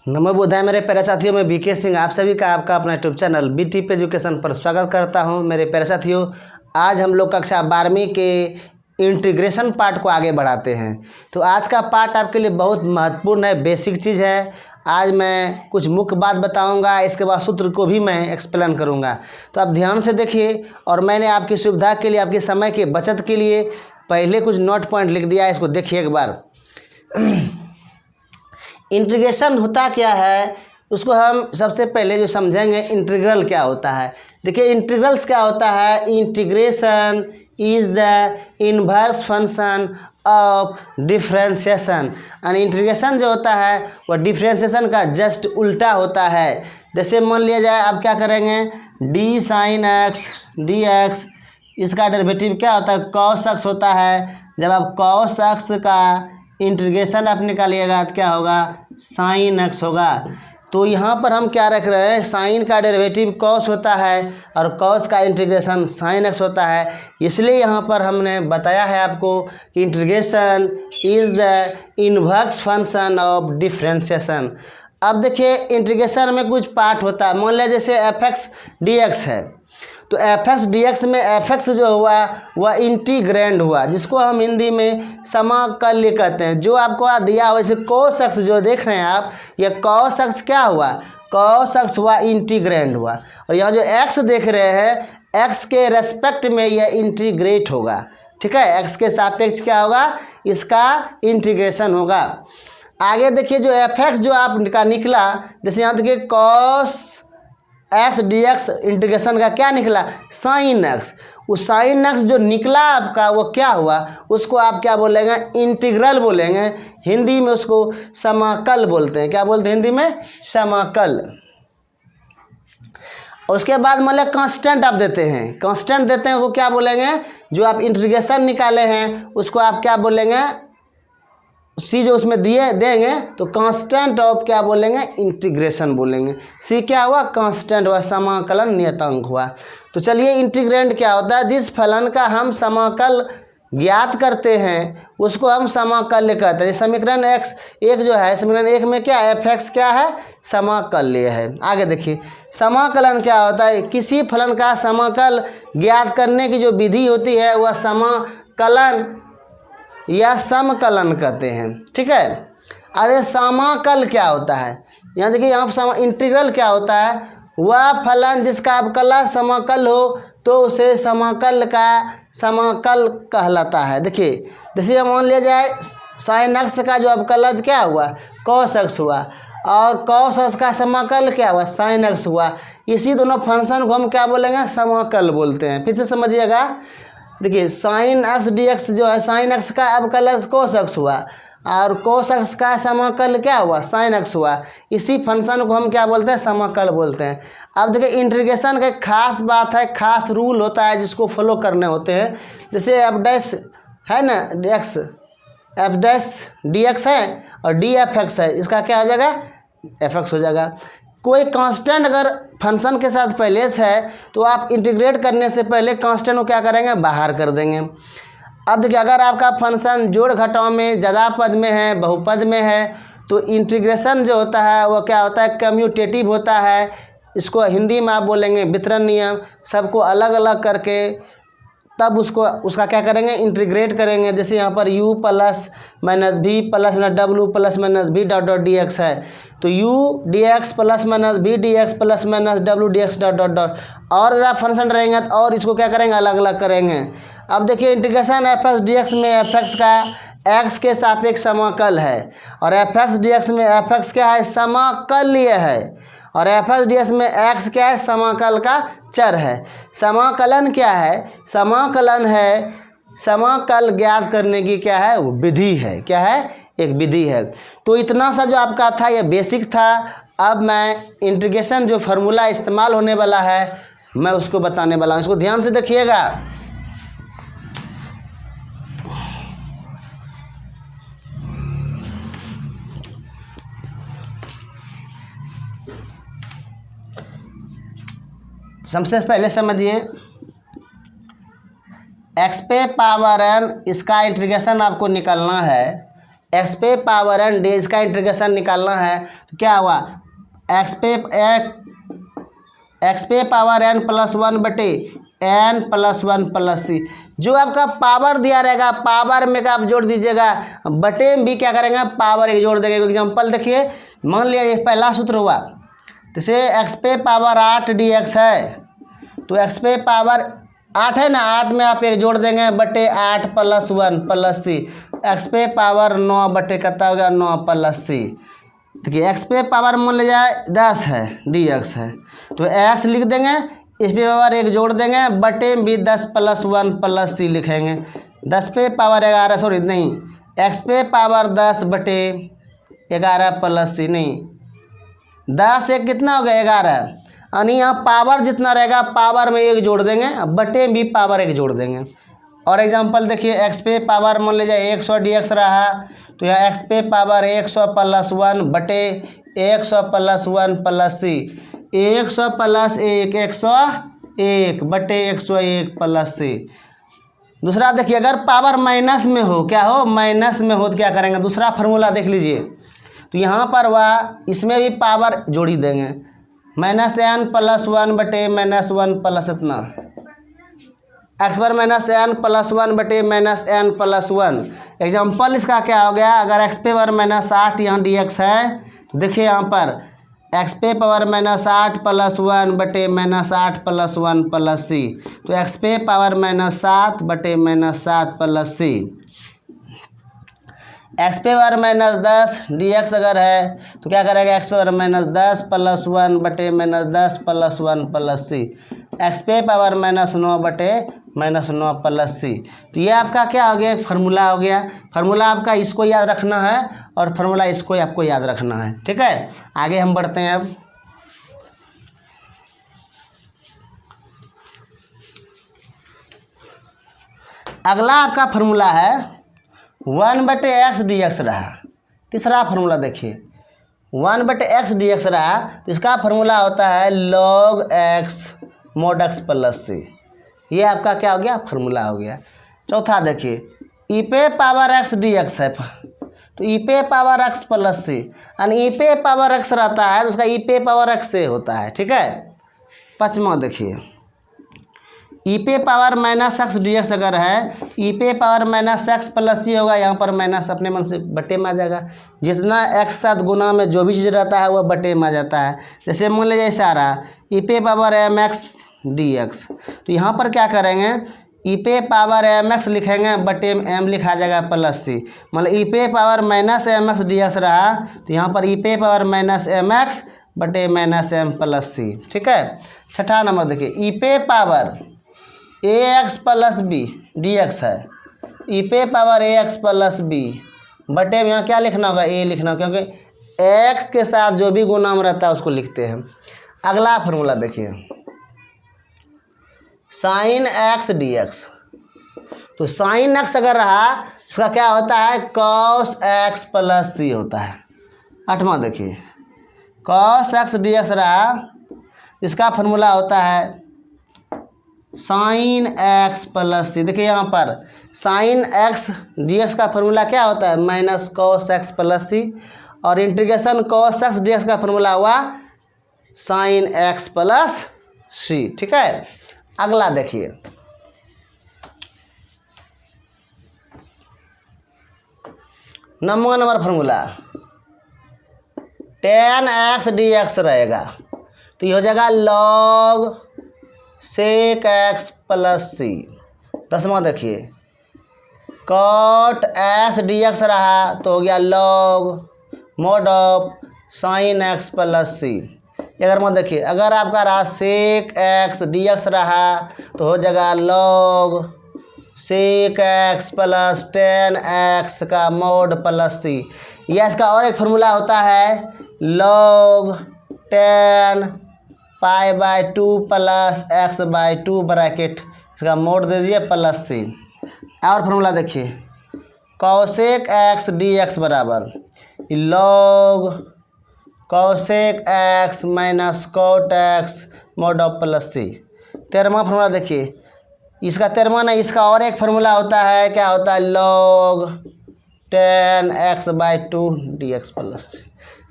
नमो बुद्धाय मेरे प्यारे साथियों, मैं बीके सिंह आप सभी का आपका अपना YouTube channel B Tip Education पर स्वागत करता हूं। मेरे प्यारे साथियों, आज हम लोग कक्षा 12वीं के इंटीग्रेशन पार्ट को आगे बढ़ाते हैं। तो आज का पार्ट आपके लिए बहुत महत्वपूर्ण है, बेसिक चीज़ है। आज मैं कुछ मुख्य बात बताऊंगा, इसके बाद सूत्र को भी मैं एक्सप्लेन करूंगा। तो आप ध्यान से देखिए, और मैंने आपकी सुविधा के लिए, आपके समय के बचत के लिए पहले कुछ नोट पॉइंट लिख दिया है, इसको देखिए एक बार। इंटीग्रेशन होता क्या है उसको हम सबसे पहले जो समझेंगे, इंटीग्रल क्या होता है। देखिए इंटीग्रल्स क्या होता है। Integration is the inverse function of differentiation. और इंटीग्रेशन जो होता है वह डिफरेंशिएशन का जस्ट उल्टा होता है। जैसे मान लिया जाए, आप क्या करेंगे, D sign X D x, इसका डेरिवेटिव क्या होता है, कॉस एक्स होता है। जब आप कॉस एक्स का इंटीग्रेशन आप निकालिएगा तो क्या होगा, साइन एक्स होगा। तो यहाँ पर हम क्या रख रहे हैं, साइन का डेरिवेटिव कॉस होता है और कॉस का इंटीग्रेशन साइन एक्स होता है। इसलिए यहाँ पर हमने बताया है आपको कि integration is the inverse function of differentiation. अब देखिए इंटीग्रेशन में कुछ पार्ट होता है। मान लिया जैसे एफ एक्स डी एक्स है, तो एफ एक्स डी एक्स में एफ एक्स जो हुआ वह इंटीग्रैंड हुआ, जिसको हम हिंदी में समाकल्य कहते हैं। जो आपको दिया हुआ जैसे कॉस एक्स जो देख रहे हैं आप, यह कॉस एक्स क्या हुआ, कॉस एक्स हुआ इंटीग्रैंड हुआ। और यहाँ जो एक्स देख रहे हैं, एक्स के रेस्पेक्ट में यह इंटीग्रेट होगा। ठीक है, एक्स के सापेक्ष क्या होगा, इसका इंटीग्रेशन होगा। आगे देखिए जो एफ एक्स जो आपका निकला, जैसे यहाँ देखिए cos X D x integration का क्या निकला, साइन एक्स। वो साइन एक्स जो निकला आपका वो क्या हुआ, उसको आप क्या बोलेंगे, इंटीग्रल बोलेंगे। हिंदी में उसको समाकल बोलते हैं। क्या बोलते हैं हिंदी में, समाकल। उसके बाद मान लिया कांस्टेंट आप देते हैं, कांस्टेंट देते हैं वो क्या बोलेंगे, जो आप इंटीग्रेशन निकाले हैं उसको आप क्या बोलेंगे, सी जो उसमें दिए देंगे तो कांस्टेंट ऑफ क्या बोलेंगे, इंटीग्रेशन बोलेंगे। सी क्या हुआ, कांस्टेंट हुआ, समाकलन नियतांक हुआ। तो चलिए इंटीग्रेंड क्या होता है, जिस फलन का हम समाकल ज्ञात करते हैं उसको हम समाकल्य कहते हैं। समीकरण एक्स एक जो है, समीकरण एक में क्या एफ एक्स क्या है, समाकल्य है। आगे देखिए समाकलन क्या होता है, किसी फलन का समाकल ज्ञात करने की जो विधि होती है वह समाकलन या समकलन कहते हैं। ठीक है, अरे समाकल क्या होता है, यहाँ देखिए यहाँ इंटीग्रल क्या होता है, वह फलन जिसका अवकलज समाकल हो तो उसे समाकल का समाकल कहलाता है। देखिए जैसे मान लिया जाए साइन एक्स का जो अवकलज क्या हुआ, कॉस एक्स हुआ, और कॉस एक्स का समाकल क्या हुआ, साइन एक्स हुआ। इसी दोनों फंक्शन को हम क्या बोलेंगे, समाकल बोलते हैं। फिर से समझिएगा, देखिए साइन एक्स डी एक्स जो है, साइन एक्स का अवकलज कोस एक्स हुआ और कोस एक्स का समाकल क्या हुआ, साइन एक्स हुआ। इसी फंक्शन को हम क्या बोलते हैं, समाकल बोलते हैं। अब देखिए इंटीग्रेशन का खास बात है, खास रूल होता है जिसको फॉलो करने होते हैं। जैसे एफ डैश है ना, x F dash D X है और डी एफ एक्स है, इसका क्या हो जाएगा, एफ एक्स हो जाएगा। कोई कांस्टेंट अगर फंक्शन के साथ पहले से है तो आप इंटीग्रेट करने से पहले कांस्टेंट को क्या करेंगे, बाहर कर देंगे। अब देखिए अगर आपका फंक्शन जोड़ घटाव में ज़्यादा पद में है, बहुपद में है, तो इंटीग्रेशन जो होता है वो क्या होता है, कम्यूटेटिव होता है। इसको हिंदी में आप बोलेंगे वितरण नियम। सबको अलग अलग करके तब उसका क्या करेंगे, इंटीग्रेट करेंगे। जैसे यहाँ पर u plus minus V plus minus W plus minus भी डॉट डॉट डी एक्स है, तो u D X plus minus V D X plus minus W D X dot dot dot. और ज़्यादा फंक्शन रहेंगे तो और इसको क्या करेंगे, अलग अलग करेंगे। अब देखिए integration F x D x में एफ एक्स का एक्स के सापेक्ष समाकल है, और एफ एक्स डी एक्स में एफ एक्स क्या है, समाकल्य है, और एफ एक्स डी एक्स में एक्स क्या है, समाकल का चर है। समाकलन क्या है, समाकलन है समाकल ज्ञात करने की क्या है, वो विधि है। क्या है, एक विधि है। तो इतना सा जो आपका था ये बेसिक था। अब मैं इंटीग्रेशन जो फार्मूला इस्तेमाल होने वाला है मैं उसको बताने वाला हूँ, इसको ध्यान से देखिएगा। सबसे पहले समझिए, एक्स पे पावर एन इसका इंटीग्रेशन आपको निकालना है। एक्स पे पावर एन डी, इसका इंटीग्रेशन निकालना है तो क्या हुआ, एक्स पे पावर एन प्लस वन बटे एन प्लस वन प्लस सी। जो आपका पावर दिया रहेगा पावर में का आप जोड़ दीजिएगा, बटे में भी क्या करेंगे पावर एक जोड़ देंगे। एग्जाम्पल देखिए, मान लिया ये पहला सूत्र हुआ, जैसे एक्स पे पावर 8 डी एक्स है, तो एक्स पे पावर 8 है ना, 8 में आप एक जोड़ देंगे बटे 8 प्लस 1 प्लस सी। एक्स पे पावर 9 बटे कितना हो गया 9 प्लस सी। देखिए एक्स पे पावर मान लिया जाए 10 है, डी एक्स है, तो एक्स लिख देंगे, इस पे पावर एक जोड़ देंगे, बटे में भी 10 प्लस 1 प्लस सी लिखेंगे। 10 पे पावर 11, सॉरी नहीं, एक्स पे पावर 10 बटे 11 प्लस सी, नहीं 10 एक कितना हो गया 11, यानी यहाँ पावर जितना रहेगा पावर में एक जोड़ देंगे, बटे में भी पावर एक जोड़ देंगे। और एग्जांपल देखिए, एक्स पे पावर मान लीजिए 100 डी एक्स रहा, तो यहाँ एक्स पे पावर 100 प्लस 1 बटे 100 प्लस 1 प्लस सी, 100 प्लस 1 101 बटे 101 प्लस सी। दूसरा देखिए, अगर पावर माइनस में हो, क्या हो माइनस में हो, तो क्या करेंगे, दूसरा फार्मूला देख लीजिए, तो यहाँ पर वह इसमें भी पावर जोड़ी देंगे, माइनस एन प्लस 1 बटे माइनस 1 प्लस इतना, एक्स पर माइनस एन प्लस 1 बटे माइनस एन प्लस 1। एग्जाम्पल इसका क्या हो गया, अगर एक्स पे पावर माइनस 8 यहाँ डी एक्स है, तो देखिए यहाँ पर एक्स पे पावर माइनस 8 प्लस 1 बटे माइनस 8 प्लस 1 प्लस सी, तो एक्स पे पावर माइनस 7 बटे माइनस 7 प्लस सी। एक्स पे पावर माइनस 10 डी एक्स अगर है, तो क्या करेगा, एक्स पे पावर माइनस 10 प्लस 1 बटे माइनस 10 प्लस 1 प्लस सी, एक्स पे पावर माइनस 9 बटे माइनस 9 प्लस सी। तो ये आपका क्या हो गया, फार्मूला हो गया। फार्मूला आपका इसको याद रखना है और फार्मूला इसको आपको याद रखना है, ठीक है। आगे हम बढ़ते हैं। अब अगला आपका फार्मूला है 1 बटे एक्स डी एक्स रहा। तीसरा फार्मूला देखिए, 1 बटे एक्स डी एक्स रहा, तो इसका फार्मूला होता है log X mod X plus C. ये आपका क्या हो गया, फार्मूला हो गया। चौथा देखिए, ई पे पावर एक्स डी एक्स है, तो ई पे पावर एक्स प्लस सी, यानी ई पे पावर एक्स रहता है तो उसका ई पे पावर एक्स से होता है, ठीक है। पाँचवा देखिए, ई पे power minus x D X अगर है, ई पे पावर माइनस एक्स प्लस सी होगा, यहाँ पर माइनस अपने मन से बटे में आ जाएगा। जितना एक्स साथ गुना में जो भी चीज़ रहता है वह बटे में आ जाता है। जैसे मान लीजिए ऐसा आ रहा, ई पे power m x D x, तो यहाँ पर क्या करेंगे, ई पे पावर एम एक्स लिखेंगे, बटे में एम लिखा जाएगा प्लस सी। मतलब ई पे power minus M x D x रहा, तो यहाँ पर ई पे पावर माइनस एम एक्स बटे माइनस एम प्लस सी, ठीक है। छठा नंबर देखिए, ई पे power A X plus B D X है, ई पे power A X plus B बटे में यहाँ क्या लिखना होगा, ए लिखना होगा, क्योंकि एक्स के साथ जो भी गुना में रहता है उसको लिखते हैं। अगला फार्मूला देखिए, साइन एक्स डी एक्स, तो साइन एक्स अगर रहा इसका क्या होता है, कॉस एक्स प्लस सी होता है। आठवां देखिए, कॉस एक्स डी एक्स रहा, इसका फार्मूला होता है साइन एक्स प्लस सी। देखिए यहाँ पर साइन एक्स डी एक्स का फार्मूला क्या होता है, minus cos X plus C, और integration cos X D X का फार्मूला हुआ साइन एक्स प्लस सी, ठीक है। अगला देखिए, number formula tan X D X रहेगा, तो ये हो जाएगा log sec X plus C. 10वां देखिए, कॉट एक्स डी एक्स रहा, तो हो गया log mod of sine X plus C. 11वां देखिए, अगर आपका रहा सेक एक्स डी एक्स रहा, तो हो जाएगा log sec X plus tan X का मोड प्लस सी। या इसका और एक फार्मूला होता है log tan pi by 2 plus X by 2 bracket, इसका मोड दे दीजिए प्लस सी। और फार्मूला देखिए, कॉसेक एक्स डी एक्स बराबर log cosec X minus cot X mod of plus C. 13वां फार्मूला देखिए, इसका 13वां नहीं, इसका और एक फार्मूला होता है, क्या होता है, log 10x/2 dx plus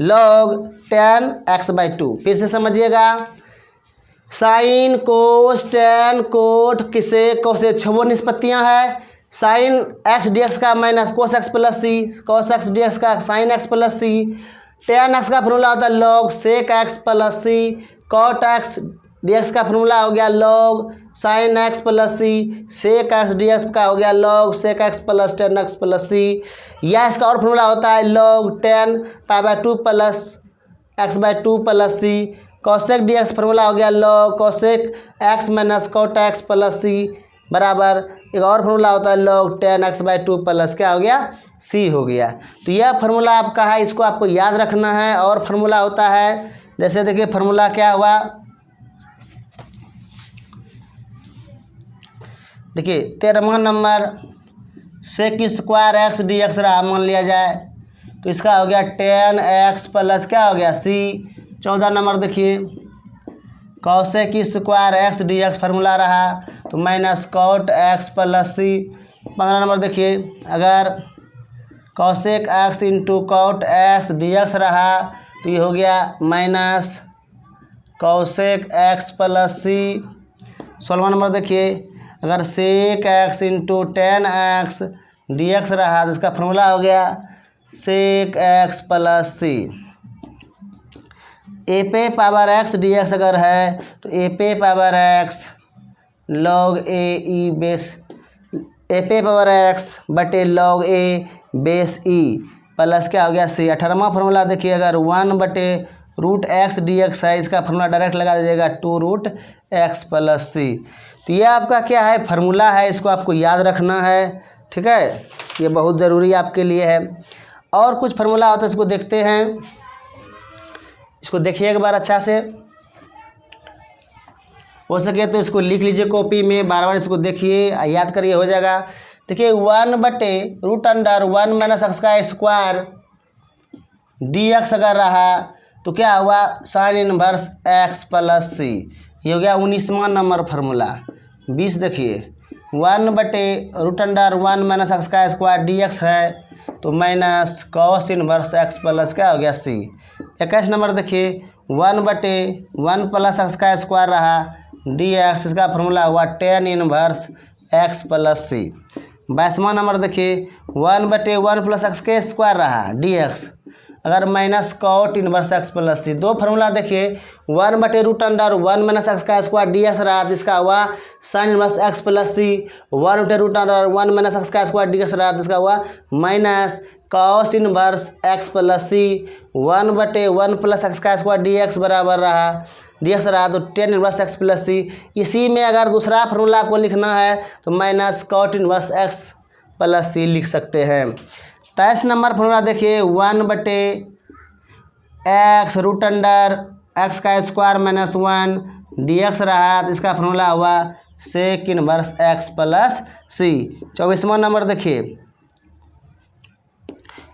log 10x/2। फिर से समझिएगा, साइन कोस टेन कोट किसे कोसे छो निष्पत्तियां हैं। साइन एक्स डी एक्स का minus cos X plus C, cos X D X का sine X plus C, tan X का फॉर्मूला होता है log sec X plus C, cot x D X का फॉर्मूला हो गया log sine X plus C, sec X D X का हो गया log sec X plus tan X plus C, या इसका और फॉर्मूला होता है log 10π/2 plus x/2 plus C, cosec D X formula हो गया log cosec X minus cot x plus C बराबर एक और फार्मूला होता है log 10x/2 प्लस क्या हो गया c हो गया। तो यह फार्मूला आपका है, इसको आपको याद रखना है। और फार्मूला होता है, जैसे देखिए फार्मूला क्या हुआ, देखिए 13वां number sec square x D x रहा मान लिया जाए, तो इसका हो गया 10x प्लस क्या हो गया c। 14 नंबर देखिए cosec square x D x formula रहा तो minus cot x plus c. 15 number देखिए अगर cosec x into cot x D x रहा तो ये हो गया minus cosec x plus c. 16वां नंबर देखिए अगर sec x into 10x d x रहा तो इसका फार्मूला हो गया सेक एक्स प्लस सी। ए पे पावर एक्स डी एक्स अगर है तो ए पे पावर एक्स लॉग ए ई बेस ए पे पावर एक्स बटे लॉग ए बेस ई प्लस क्या हो गया सी। 18वां फार्मूला देखिए अगर 1/√x डी एक्स है, इसका फार्मूला डायरेक्ट लगा दीजिएगा 2√x प्लस सी। तो ये आपका क्या है फार्मूला है, इसको आपको याद रखना है, ठीक है, ये बहुत ज़रूरी आपके लिए है। और कुछ फार्मूला होता है इसको देखते हैं, इसको देखिए एक बार अच्छा से, हो सके तो इसको लिख लीजिए कॉपी में, बार बार इसको देखिए याद करिए हो जाएगा। देखिए 1/√1 माइनस एक्स का स्क्वायर डी एक्स अगर रहा तो क्या हुआ sine inverse X plus C. ये हो गया 19वां नंबर फार्मूला। 20 देखिए 1/√1 माइनस एक्स का स्क्वायर डी एक्स है तो minus cos inverse X plus क्या हो गया सी। 21 नंबर देखिए 1/1 प्लस एक्स का स्क्वायर रहा डी एक्स, इसका फार्मूला हुआ 10 इनवर्स एक्स प्लस सी। 22वां नंबर देखिए 1/1 प्लस एक्स के स्क्वायर रहा डी एक्स अगर minus cot inverse X plus C. दो फार्मूला देखिए 1/√1 माइनस एक्स का स्क्वायर डी एक्स रहा तो इसका हुआ sine inverse X plus C. 1/√1 minus X का स्क्वायर डी एक्स रहा तो इसका हुआ minus cos inverse X plus C. 1/1 plus X का स्क्वायर डी एक्स बराबर रहा डी एक्स रहा तो 10 इनवर्स एक्स प्लस सी। इसी में अगर दूसरा फार्मूला आपको लिखना है तो minus cot inverse X plus C लिख सकते हैं। 23 नंबर फार्मूला देखिए 1/x√x का स्क्वायर माइनस 1 डी एक्स रहा तो इसका फार्मूला हुआ सेक इनवर्स एक्स प्लस सी। 24वां नंबर देखिए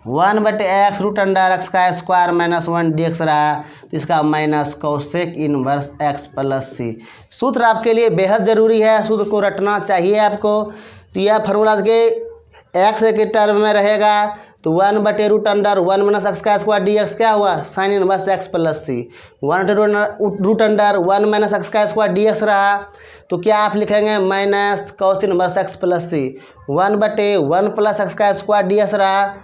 1/x√x का स्क्वायर माइनस 1 डी एक्स रहा तो इसका minus cosec inverse X plus C. सूत्र आपके लिए बेहद ज़रूरी है, सूत्र को रटना चाहिए आपको। तो यह फार्मूला के एक्स के टर्म में रहेगा तो 1/√1 माइनस एक्स का स्क्वायर डी एक्स क्या हुआ sine inverse X plus C. 1/√1 minus X का स्क्वायर डी एक्स रहा तो क्या आप लिखेंगे minus cos inverse X plus C. 1/1 plus X का स्क्वायर डी एक्स रहा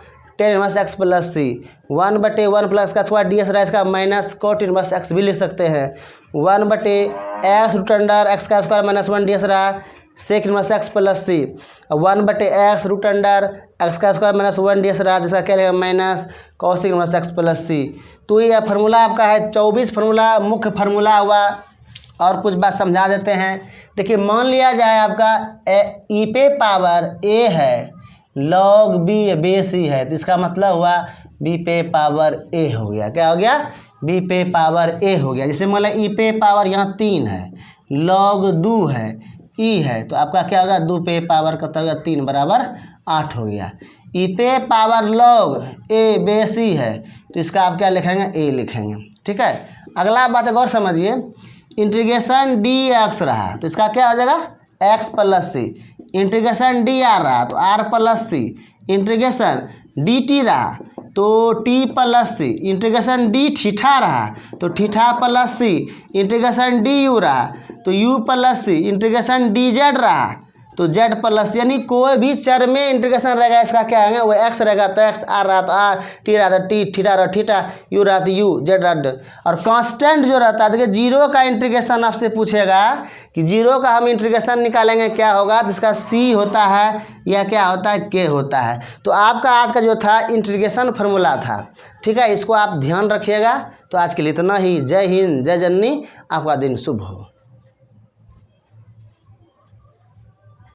10 inverse X plus C. 1/1 plus का स्क्वायर डी एक्स रहा इसका माइनस कॉट इनवर्स एक्स भी लिख सकते हैं। 1/x√x का स्क्वायर माइनस 1 डी एक्स रहा सेक इनवर्स एक्स प्लस सी। 1/x√x का स्क्वायर माइनस 1 डी एक्स रहा जिसका क्या लगेगा minus cos inverse X plus C. तो यह फार्मूला आपका है 24 फार्मूला मुख्य फार्मूला हुआ। और कुछ बात समझा देते हैं। देखिए मान लिया जाए आपका ई पे पावर ए है लॉग बी बेस ई है तो इसका मतलब हुआ बी पे पावर ए हो गया। क्या हो गया बी पे पावर ए हो गया। जैसे मान लिया ई पे पावर यहाँ 3 है लॉग 2 है ई है तो आपका क्या होगा 2 पे पावर कितना होगा 3 बराबर 8 हो गया। ई पे पावर लॉग ए बेस ई है तो इसका आप क्या लिखेंगे ए लिखेंगे, ठीक है। अगला बात गौर समझिए इंटीग्रेशन डी एक्स रहा तो इसका क्या हो जाएगा x plus c. Integration d r रहा तो r plus c. Integration d t रहा तो t plus c integration d theta रहा तो theta plus c integration d u रहा तो u plus c integration d z रहा तो जेड प्लस, यानी कोई भी चर में इंटीग्रेशन रहेगा इसका क्या है वो एक्स रहेगा तो एक्स, आर रहा तो आर, टी रहा तो टी, थीटा रहा थीटा, यू रहा तो यू, जेड रहा। और कांस्टेंट जो रहता है देखिए जीरो का इंटीग्रेशन आपसे पूछेगा कि जीरो का हम इंटीग्रेशन निकालेंगे क्या होगा तो इसका सी होता है या क्या होता है के होता है। तो आपका आज का जो था इंटीग्रेशन फार्मूला था, ठीक है, इसको आप ध्यान रखिएगा। तो आज के लिए इतना ही। जय हिंद, जय जननी, आपका दिन शुभ हो।